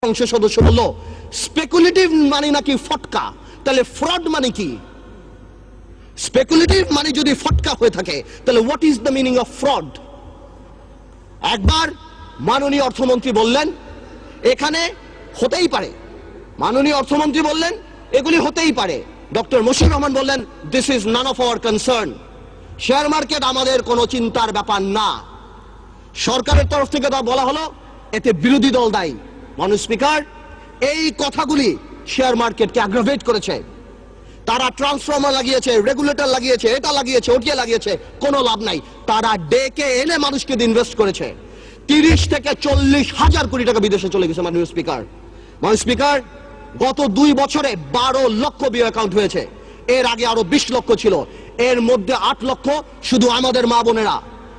সংসদ সদস্য বলল স্পেকুলেটিভ মানে নাকি ফটকা, তাহলে ফ্রড মানে কি? স্পেকুলেটিভ মানে যদি ফটকা হয়ে থাকে তাহলে what is the meaning of fraud? একবার মাননীয় অর্থমন্ত্রী বললেন এখানে হতেই পারে, মাননীয় অর্থমন্ত্রী বললেন এগুলি হতেই পারে। ডক্টর মুশিউর রহমান বললেন this is none of our concern, share market আমাদের কোনো চিন্তার ব্যাপার না। সরকারের তরফ থেকে তা বলা হলো এতে বিরোধী দল দায়ী। মাননীয় স্পিকার, এই কথাগুলি শেয়ার মার্কেটকে অ্যাগ্রাভেট করেছে। তারা ট্রান্সফর্মার লাগিয়েছে, রেগুলেটর লাগিয়েছে, এটা লাগিয়েছে, ওটিয়ে লাগিয়েছে, কোনো লাভ নাই। তারা ডেকে এনে মানুষকে ইনভেস্ট করেছে। 30 থেকে 40 হাজার কোটি টাকা বিদেশে চলে গেছে। মাননীয় স্পিকার, মাননীয় স্পিকার, গত 2 বছরে 12 লক্ষ বিও অ্যাকাউন্ট হয়েছে। এর আগে আরো 20 লক্ষ ছিল, এর মধ্যে 8 লক্ষ শুধু আমাদের মা বোনেরা।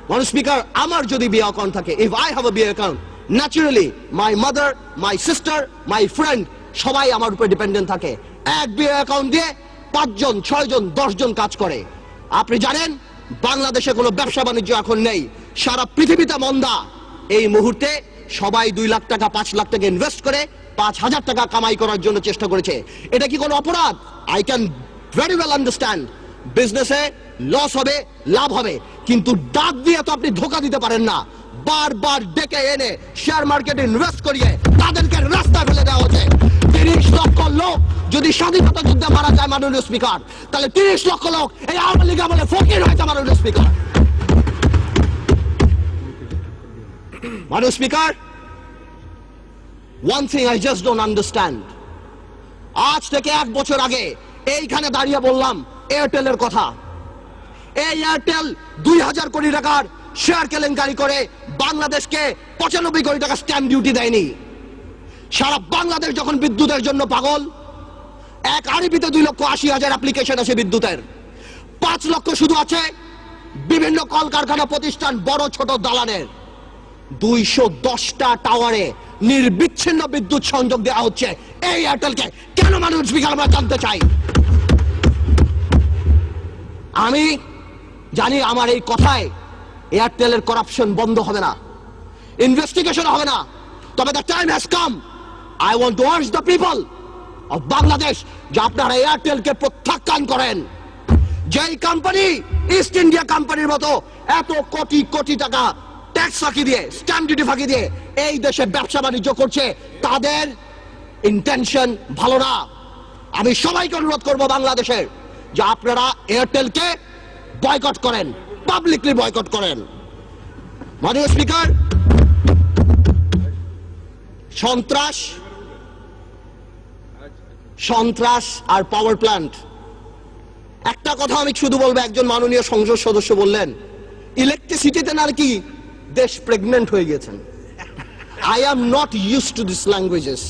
মাননীয় স্পিকার, আমার যদি বিও অ্যাকাউন্ট থাকে, if I have a BO account, naturally my mother, my sister, my friend সবাই আমার উপরে ডিপেন্ডেন্ট থাকে। এক বিও অ্যাকাউন্ট দিয়ে 5 জন, 6 জন, 10 জন কাজ করে। আপনি জানেন বাংলাদেশে কোনো ব্যবসা বাণিজ্য এখন নেই, সারা পৃথিবীতে মন্দা। এই মুহূর্তে সবাই 2 লাখ টাকা, 5 লাখ টাকা ইনভেস্ট করে 5,000 টাকা কামাই করার জন্য চেষ্টা করেছে। এটা কি কোনো অপরাধ? I can very well understand বিজনেসে লস হবে, লাভ হবে, কিন্তু ডাক দিয়ে তো আপনি ধোকা দিতে পারেন না। বারবার ডেকে এনে শেয়ার মার্কেটে ইনভেস্ট করিয়ে তাদেরকে রাস্তায় ফেলে দেওয়া হচ্ছে। 30 লক্ষ লোক যদি স্বাধীনতা যুদ্ধে মারা যায় মাননীয় স্পিকার, তাহলে 30 লক্ষ লোক এই আওয়ামী লীগ আমলে ফকির হয়েছে মাননীয় স্পিকার। মাননীয় speaker, one thing I just don't understand, আজ থেকে 1 বছর আগে এইখানে দাঁড়িয়ে বললাম এয়ারটেলের কথা। এই এয়ারটেল 2000 কোটি টাকার শেয়ার কেলেঙ্কারি করে বাংলাদেশকে 95 কোটি টাকা স্ট্যাম্প ডিউটি দেয়নি। সারা বাংলাদেশ যখন বিদ্যুতের জন্য পাগল, এক আরবিতে 2,80,000 অ্যাপ্লিকেশন আছে বিদ্যুতের, 5 লক্ষ শুধু আছে বিভিন্ন কলকারখানা প্রতিষ্ঠান, বড় ছোট দালানের। 210টা টাওয়ারে নির্বিচ্ছিন্ন বিদ্যুৎ সংযোগ দেওয়া হচ্ছে এই এয়ারটেলকে। কেন মাননীয় স্পিকার, আমরা জানতে চাই। আমি জানি আমার এই কথায় এয়ারটেলের করাপশন বন্ধ হবে না, ইনভেস্টিগেশন হবে না, তবে the time has come. I want to urge the people of Bangladesh যে আপনারা এয়ারটেলকে প্রত্যাখ্যান করেন। যেই কোম্পানি ইস্ট ইন্ডিয়া কোম্পানির মতো এত কোটি কোটি টাকা ট্যাক্স ফাঁকি দিয়ে, স্ট্যাম্প ডিউটি ফাঁকি দিয়ে এই দেশে ব্যবসা বাণিজ্য করছে, তাদের ইন্টেনশন ভালো না। আমি সবাইকে অনুরোধ করব বাংলাদেশের যে আপনারা এয়ারটেলকে বয়কট করেন, পাবলিকলি বয়কট করেন। মাননীয় স্পিকার, সন্ত্রাস আর পাওয়ার প্ল্যান্ট, একটা কথা আমি শুধু বলবো। একজন মাননীয় সংসদ সদস্য বললেন ইলেকট্রিসিটিতে নাকি দেশ প্রেগনেন্ট হয়ে গেছেন। I am not used to this languages,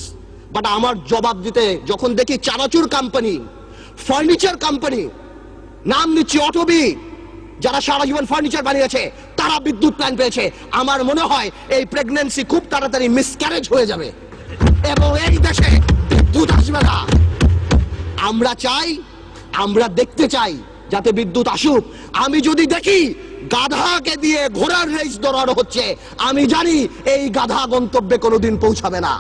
but আমার জবাব দিতে যখন দেখি চানাচুর কোম্পানি, ফার্নিচার কোম্পানি, নাম নিচ্ছি অটোবি, যারা সারা জীবন ফার্নিচার বানিয়েছে, তারা বিদ্যুৎ প্ল্যান্ট পেয়েছে, আমার মনে হয় এই প্রেগন্যান্সি খুব তাড়াতাড়ি মিসক্যারেজ হয়ে যাবে এবং এই দেশে বিদ্যুৎ আসবে না। আমরা চাই, আমরা দেখতে চাই যাতে বিদ্যুৎ আসুক। আমি যদি দেখি গাধাকে দিয়ে ঘোড়ার রেস দৌড়ানো হচ্ছে, আমি জানি এই গাধা গন্তব্যে কোনোদিন পৌঁছাবে না।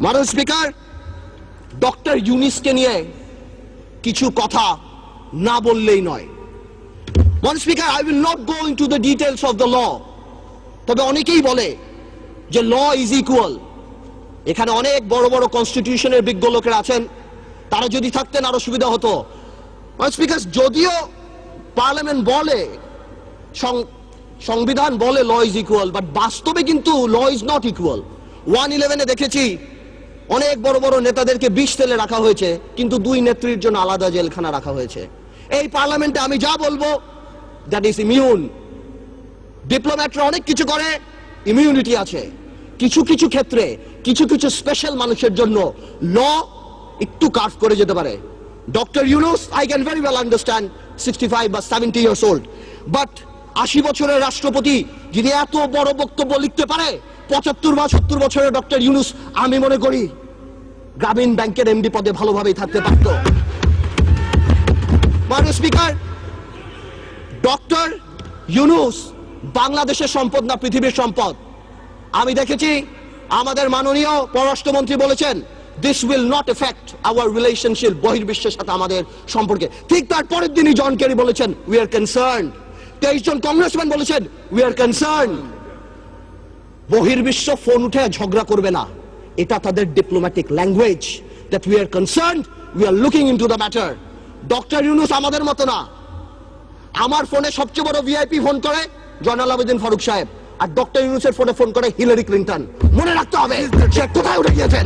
মাননীয় স্পিকার, ডক্টর ইউনূসকে নিয়ে কিছু কথা না বললেই নয়। মাননীয় speaker, I will not go into the details of the law, তবে অনেকেই বলে যে ল ইজ ইকুয়াল। এখানে অনেক বড় বড় কনস্টিটিউশনের বিজ্ঞ লোকেরা আছেন, তারা যদি থাকতেন আরো সুবিধা হতো। মাননীয় স্পিকার, যদিও পার্লামেন্ট বলে, সংবিধান বলে ল ইজ ইকুয়াল, বাট বাস্তবে কিন্তু ল ইজ নট ইকুয়াল। 111-এ দেখেছি অনেক বড় বড় নেতাদেরকে 20 সেলে রাখা হয়েছে, কিন্তু 2 নেত্রীর জন্য আলাদা জেলখানা রাখা হয়েছে। এই পার্লামেন্টে আমি যা বলবো দ্যাট ইজ ইমিউন। ডিপ্লোম্যাটরা অনেক কিছু করে, ইমিউনিটি আছে। কিছু কিছু ক্ষেত্রে কিছু কিছু স্পেশাল মানুষের জন্য ল একটু কার্ভ করে যেতে পারে। Doctor Yunus, I can very well understand 65 বা 70 ইয়ার্স ওল্ড, বাট 80 বছরের রাষ্ট্রপতি যিনি এত বড় বক্তব্য লিখতে পারে, 75 বা 70 বছরের ডক্টর ইউনূস আমি মনে করি গ্রামীণ ব্যাংকের এমডি পদে ভালোভাবেই থাকতে পারত। মাননীয় স্পিকার, ডক্টর ইউনূস বাংলাদেশের সম্পদ না পৃথিবীর সম্পদ। আমি দেখেছি আমাদের মাননীয় পররাষ্ট্রমন্ত্রী বলেছেন this will not effect our relationship, বহির্বিশ্বের সাথে আমাদের সম্পর্কে। ঠিক তার পরের দিনই জন কেরি বলেছেন উই আর কনসার্নড। 23 জন কংগ্রেসম্যান বলেছেন উই আর কনসার্নড। বহির্বিশ্ব ফোন উঠে ঝগড়া করবে না, এটা তাদের diplomatic language, that we are concerned, we are looking into the matter. Doctor Yunus আমাদের মতো না। আমার ফোনে সবচেয়ে বড় ভিআইপি ফোন করে জয়নাল আবেদিন ফারুক সাহেব, আর ডক্টর ইউনূসের ফোনে ফোন করে হিলারি ক্লিন্টন। মনে রাখতে হবে সে কোথায় উঠে গিয়েছেন।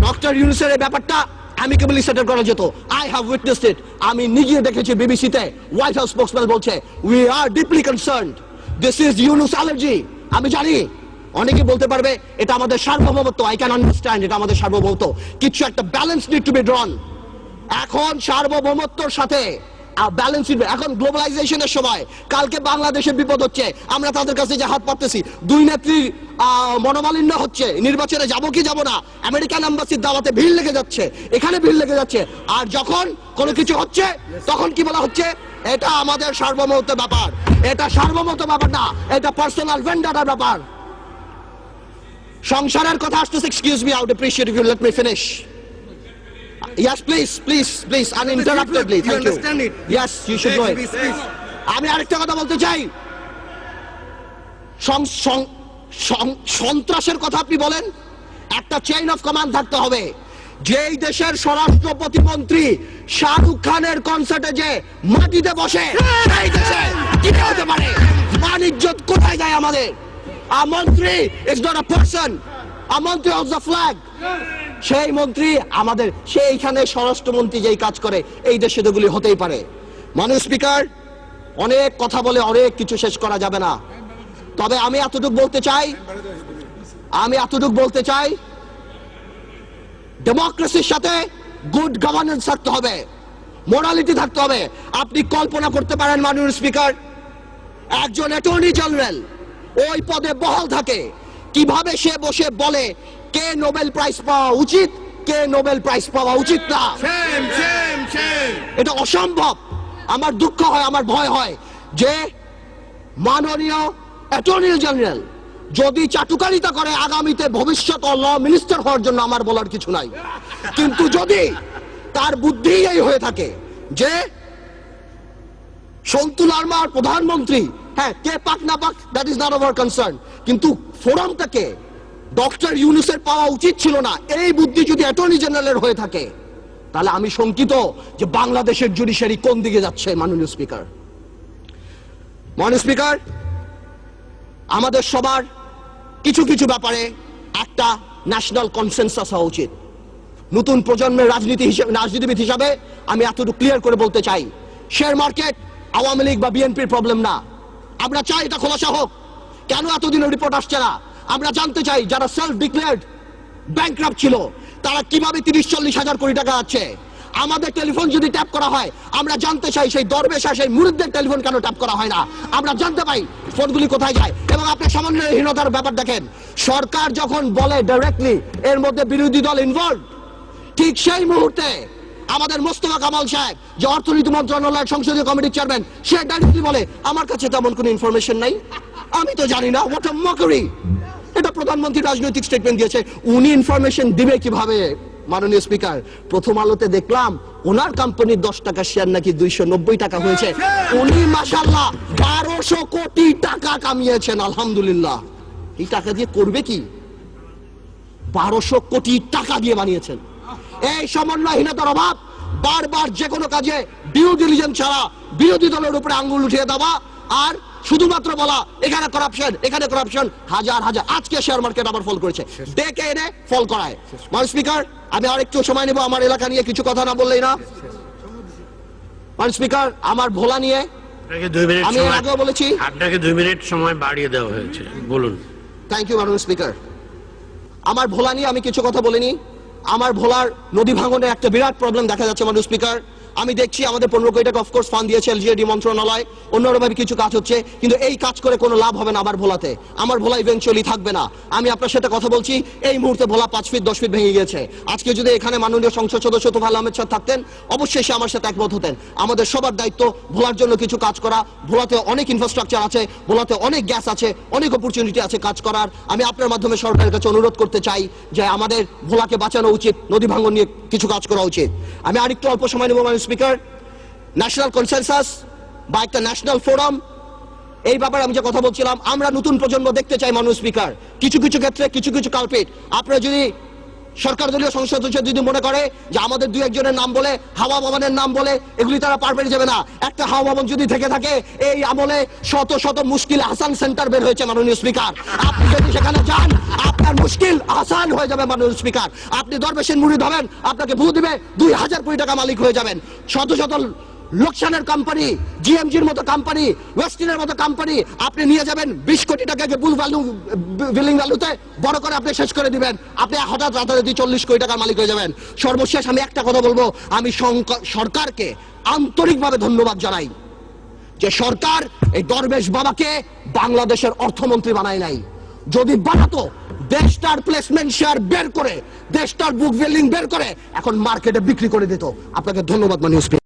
ডক্টর ইউনূসের এই ব্যাপারটা অ্যামিকেবলি সেটেল করা যেত। আই হ্যাভ উইটনেসড ইট। আমি নিজে দেখেছি বিবিসিতে হোয়াইট হাউস স্পোকসম্যান বলছে we are deeply concerned, this is Yunus allergy. আমি জানি অনেকে বলতে পারবে এটা আমাদের সার্বভৌমত্ব, আই ক্যান আন্ডারস্ট্যান্ড, এটা আমাদের সার্বভৌমত্ব, কিছু একটা ব্যালেন্স নিড টু বি ড্রন। এখন সার্বভৌমত্বর সাথে ব্যালেন্স, এখন গ্লোবালাইজেশনের সময় কালকে বাংলাদেশের বিপদ হচ্ছে, আমরা তাদের কাছে যে হাত পাততেছি, দুই নেত্রীর মনোমালিন্য হচ্ছে, নির্বাচনে যাব কি যাব না, আমেরিকান এম্বাসির দাওয়াতে ভিড় লেগে যাচ্ছে, এখানে ভিড় লেগে যাচ্ছে, আর যখন কোনো কিছু হচ্ছে তখন কি বলা হচ্ছে এটা আমাদের সার্বভৌমত্ব ব্যাপার। এটা সার্বভৌমত্ব ব্যাপার না, এটা পার্সোনাল ভেন্ডারের ব্যাপার। সংসারের কথা আসতেছে, excuse me, I would appreciate if you let me finish. Yes, please, uninterruptedly. You Thank you. understand it? Yes, you should know it. Please. আমি আরেকটা কথা বলতে চাই, সন্ত্রাসের কথা আপনি বলেন, একটা চেইন অফ কমান্ড থাকতে হবে। যেই দেশের স্বরাষ্ট্র প্রতিমন্ত্রী শাহরুখ খানের কনসার্টে যে মাটিতে বসে, সেই দেশে কি হতে পারে, মান ইজ্জত কোথায় যায় আমাদের? আ মন্ত্রী ইজ নট আ পারসন, আ মন্ত্রী অফ দ্য ফ্ল্যাগ। সেই মন্ত্রী আমাদের, সেইখানে স্বরাষ্ট্রমন্ত্রী যেই কাজ করে, এই দেশে এগুলি হতেই পারে। মাননীয় স্পিকার, অনেক কথা বলে অনেক কিছু শেষ করা যাবে না, তবে আমি এতটুকু বলতে চাই ডেমোক্রেসির সাথে গুড গভর্নেন্স থাকতে হবে, মোরালিটি থাকতে হবে। আপনি কল্পনা করতে পারেন মাননীয় স্পিকার, একজন অ্যাটর্নি জেনারেল ওই পদে বহাল থাকে, কিভাবে সে বসে বলে কে নোবেল প্রাইজ পাওয়া উচিত, কে নোবেল প্রাইজ পাওয়া উচিত না। এটা অসম্ভব। আমার দুঃখ হয়, আমার ভয় হয় যে মাননীয় অ্যাটর্নি জেনারেল যদি চাটুকারিতা করে আগামীতে ভবিষ্যৎ ল মিনিস্টার হওয়ার জন্য আমার বলার কিছু নাই, কিন্তু যদি তার বুদ্ধি এই হয়ে থাকে যে সন্তু লারমার প্রধানমন্ত্রী, হ্যাঁ কে পাক না পাক that is not our concern, কিন্তু ফোরামটাকে ডক্টর ইউনূসের পাওয়া উচিত ছিল না, এই বুদ্ধি যদি অ্যাটর্নি জেনারেলের হয়ে থাকে, তাহলে আমি শঙ্কিত যে বাংলাদেশের জুডিশিয়ারি কোন দিকে যাচ্ছে। মাননীয় স্পিকার, আমাদের সবার কিছু কিছু ব্যাপারে একটা ন্যাশনাল কনসেনসাস হওয়া উচিত। নতুন প্রজন্মের রাজনীতিবিদ হিসাবে আমি এতটুকু ক্লিয়ার করে বলতে চাই, শেয়ার মার্কেট আওয়ামী লীগ বা বিএনপির প্রবলেম না। আমরা চাই এটা খোলাসা হোক। কেন এতদিনের রিপোর্ট আসছে না? আমরা জানতে চাই যারা সেলফ ডিক্লেয়ার্ড ব্যাংকরাপ্ট ছিল তারা কিভাবে 30-40 হাজার কোটি টাকা আছে। আমাদের টেলিফোন যদি ট্যাপ করা হয়, আমরা জানতে চাই সেই দরবেশ আর সেই মুরিদদের টেলিফোন কেন ট্যাপ করা হয় না, আমরা জানতে পাই ফোনগুলি কোথায় যায়। এবং আপনি সমন্বয়হীনতার ব্যাপার দেখেন, সরকার যখন বলে ডাইরেক্টলি এর মধ্যে বিরোধী দল ইনভলভ, ঠিক সেই মুহূর্তে আমাদের মোস্তফা কামাল সাহেব যে অর্থনীতি মন্ত্রণালয়ের সংসদীয় কমিটির চেয়ারম্যান, সে ডাইরেক্টলি বলে আমার কাছে তেমন কোনো ইনফরমেশন নাই, আমি তো জানি না। What a mockery! এটা প্রধানমন্ত্রী রাজনৈতিক স্টেটমেন্ট দিয়েছে, উনি ইনফরমেশন দিবে কিভাবে? মাননীয় স্পিকার, প্রথম আলোতে দেখলাম ওনার কোম্পানির 10 টাকা শেয়ার নাকি 290 টাকা হয়েছে। উনি মাশাআল্লাহ 1200 কোটি টাকা কামিয়েছেন, আলহামদুলিল্লাহ। এই টাকা দিয়ে করবে কি? 1200 কোটি টাকা দিয়ে বানিয়েছেন। এই সমন্বয়হীনতার অভাব, বারবার যে কোনো কাজে ডিউ ডিলিজেন্স ছাড়া বিরোধী দলের উপরে আঙ্গুল উঠিয়ে দেওয়া, আর শুধুমাত্র বলা এখানে করাপশন, এখানে করাপশন, হাজার হাজার। আজকে শেয়ার মার্কেট আবার ফল করেছে, ডেকে এনে ফল করায়। মাননীয় স্পিকার, আমি আরেকটু সময় নেব, আমার এলাকা নিয়ে কিছু কথা না বললেই না। মাননীয় স্পিকার, আমার ভোলা নিয়ে আমি আগেও বলেছি, আপনাকে 2 মিনিট সময় বাড়িয়ে দেওয়া হয়েছে, বলুন। থ্যাংক ইউ মাননীয় স্পিকার। আমার ভোলা নিয়ে আমি কিছু কথা বলিনি। আমার ভোলার নদী ভাঙনে একটা বিরাট প্রবলেম দেখা যাচ্ছে মাননীয় স্পিকার। আমি দেখছি আমাদের 15 কোটি টাকা অফকোর্স ফান্ড দিয়েছে এলজিইডি মন্ত্রণালয়, অন্যভাবে কিছু কাজ হচ্ছে, কিন্তু এই কাজ করে কোনো লাভ হবে না আমার ভোলাতে। আমার ভোলা ইভেন্চুয়ালি থাকবে না। আমি আপনার সাথে কথা বলছি, এই মুহূর্তে ভোলা 5 ফিট 10 ফিট ভেঙে গিয়েছে। আজকে যদি এখানে মাননীয় সংসদ সদস্য তোফায়েল আহমেদ স্যার থাকতেন, অবশ্যই সে আমার সাথে একমত হতেন। আমাদের সবার দায়িত্ব ভোলার জন্য কিছু কাজ করা। ভোলাতে অনেক ইনফ্রাস্ট্রাকচার আছে, ভোলাতে অনেক গ্যাস আছে, অনেক অপরচুনিটি আছে কাজ করার। আমি আপনার মাধ্যমে সরকারের কাছে অনুরোধ করতে চাই যে আমাদের ভোলাকে বাঁচানো উচিত, নদী ভাঙন নিয়ে কিছু কাজ করা উচিত। আমি আরেকটু অল্প সময় নেব মাননীয় স্পিকার। ন্যাশনাল কনসেনসাস বা একটা ন্যাশনাল ফোরাম, এই ব্যাপারে আমি যে কথা বলছিলাম, আমরা নতুন প্রজন্ম দেখতে চাই মাননীয় স্পিকার। কিছু কিছু ক্ষেত্রে কিছু কিছু কালপিট, আপনারা যদি সরকার দলীয় সংসদ সদস্য যদি মনে করে যে আমাদের দুই একজনের নাম বলে, হাওয়া ভবনের নাম বলে, এগুলি তারা পার পেয়ে যাবে না। একটা হাওয়া ভবন যদি থেকে থাকে, এই আমলে শত শত মুশকিল আসান সেন্টার বের হয়েছে মাননীয় স্পিকার। আপনি যদি সেখানে যান, আপনার মুশকিল আসান হয়ে যাবে মাননীয় স্পিকার। আপনি দরবেশের মুরিদ হবেন, আপনাকে ভূ দিবে, 2000 কোটি টাকা মালিক হয়ে যাবেন। শত শত লোকসানের কোম্পানি, জিএমজির মতো কোম্পানি, ওয়েস্টিনের মতো কোম্পানি আপনি নিয়ে যাবেন 20 কোটি টাকাকে বুল ভ্যালু বিলিং ভ্যালুতে বড় করে আপনি শেষ করে দিবেন। আপনি হঠাৎ রাতারাতি 40 কোটি টাকার মালিক হয়ে যাবেন। সর্বশেষ আমি একটা কথা বলবো, আমি সরকারকে আন্তরিকভাবে ধন্যবাদ জানাই যে সরকার এই দরবেশ বাবাকে বাংলাদেশের অর্থমন্ত্রী বানায় নাই। যদি বানাতো, দেশটার প্লেসমেন্ট শেয়ার বের করে, দেশটার বুক ভ্যালিং বের করে এখন মার্কেটে বিক্রি করে দিত। আপনাকে ধন্যবাদ মাননীয় স্পিকার।